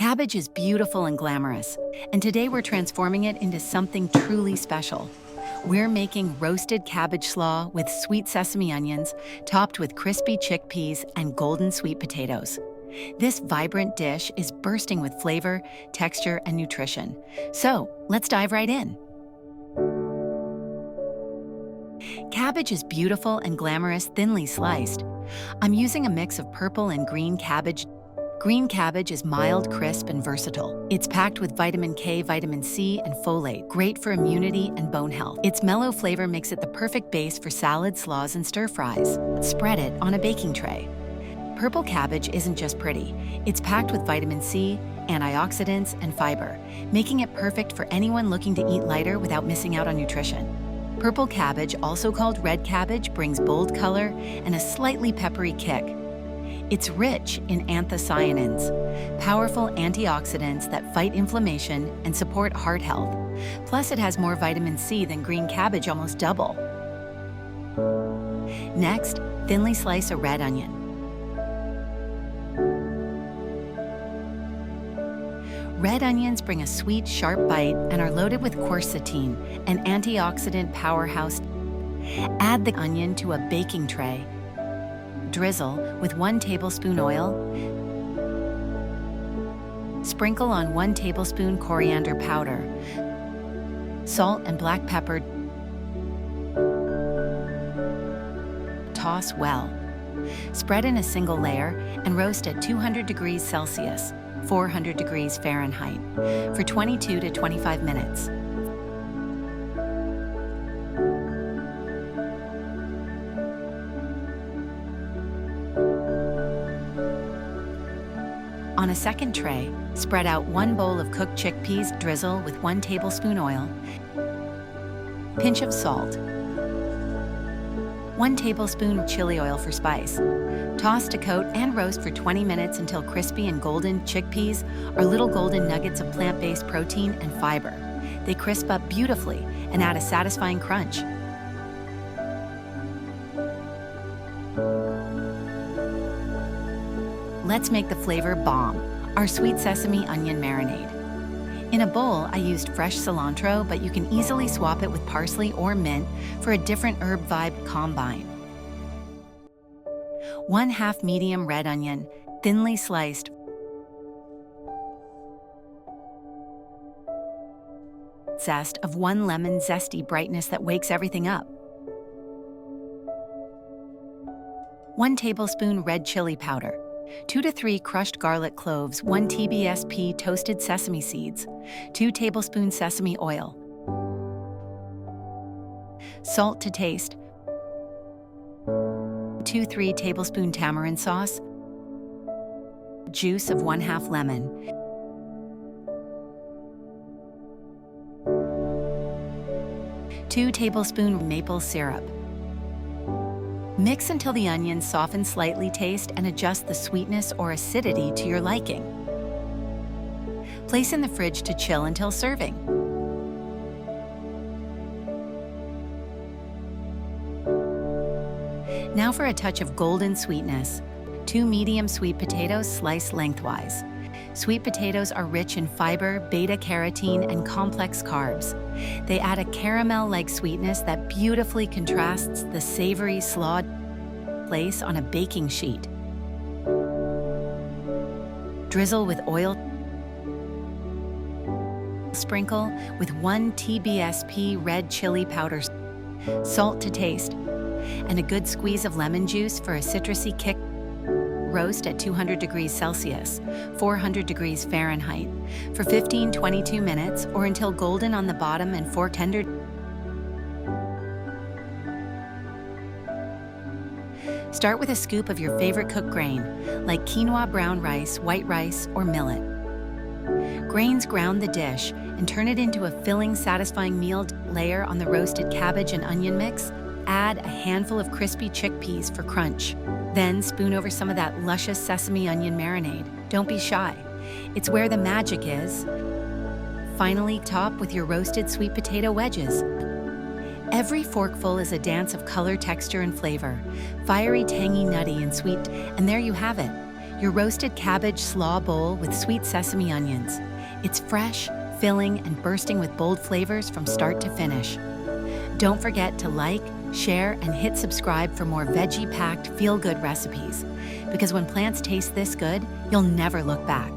Cabbage is beautiful and glamorous, and today we're transforming it into something truly special. We're making roasted cabbage slaw with sweet sesame onions, topped with crispy chickpeas and golden sweet potatoes. This vibrant dish is bursting with flavor, texture, and nutrition. So, let's dive right in. Cabbage is beautiful and glamorous, thinly sliced. I'm using a mix of purple and green cabbage. Green cabbage is mild, crisp, and versatile. It's packed with vitamin K, vitamin C, and folate, great for immunity and bone health. Its mellow flavor makes it the perfect base for salads, slaws, and stir-fries. Spread it on a baking tray. Purple cabbage isn't just pretty. It's packed with vitamin C, antioxidants, and fiber, making it perfect for anyone looking to eat lighter without missing out on nutrition. Purple cabbage, also called red cabbage, brings bold color and a slightly peppery kick. It's rich in anthocyanins, powerful antioxidants that fight inflammation and support heart health. Plus, it has more vitamin C than green cabbage, almost double. Next, thinly slice a red onion. Red onions bring a sweet, sharp bite and are loaded with quercetin, an antioxidant powerhouse. Add the onion to a baking tray. Drizzle with 1 tablespoon oil. Sprinkle on 1 tablespoon coriander powder, salt and black pepper. Toss well. Spread in a single layer and roast at 200 degrees Celsius, 400 degrees Fahrenheit, for 22 to 25 minutes. On a second tray, spread out 1 bowl of cooked chickpeas, drizzle with 1 tablespoon oil, pinch of salt, 1 tablespoon chili oil for spice. Toss to coat and roast for 20 minutes until crispy and golden. Chickpeas are little golden nuggets of plant-based protein and fiber. They crisp up beautifully and add a satisfying crunch. Let's make the flavor bomb, our sweet sesame onion marinade. In a bowl, I used fresh cilantro, but you can easily swap it with parsley or mint for a different herb vibe combine. 1/2 medium red onion, thinly sliced. Zest of 1 lemon, zesty brightness that wakes everything up. 1 tablespoon red chili powder. 2 to 3 crushed garlic cloves, 1 TBSP toasted sesame seeds, 2 tablespoons sesame oil, salt to taste, 2-3 tablespoon tamarind sauce, juice of 1/2 lemon, two tablespoon maple syrup. Mix until the onions soften slightly. Taste and adjust the sweetness or acidity to your liking. Place in the fridge to chill until serving. Now for a touch of golden sweetness. 2 medium sweet potatoes sliced lengthwise. Sweet potatoes are rich in fiber, beta-carotene, and complex carbs. They add a caramel-like sweetness that beautifully contrasts the savory slaw. Place on a baking sheet. Drizzle with oil. Sprinkle with 1 TBSP red chili powder, salt to taste, and a good squeeze of lemon juice for a citrusy kick. Roast at 200 degrees Celsius, 400 degrees Fahrenheit, for 15-22 minutes or until golden on the bottom and fork tender. Start with a scoop of your favorite cooked grain, like quinoa, brown rice, white rice, or millet. Grains ground the dish and turn it into a filling, satisfying meal. Layer on the roasted cabbage and onion mix. Add a handful of crispy chickpeas for crunch. Then spoon over some of that luscious sesame onion marinade. Don't be shy. It's where the magic is. Finally, top with your roasted sweet potato wedges. Every forkful is a dance of color, texture, and flavor. Fiery, tangy, nutty, and sweet, and there you have it. your roasted cabbage slaw bowl with sweet sesame onions. It's fresh, filling, and bursting with bold flavors from start to finish. Don't forget to like, share, and hit subscribe for more veggie-packed, feel-good recipes. Because when plants taste this good, you'll never look back.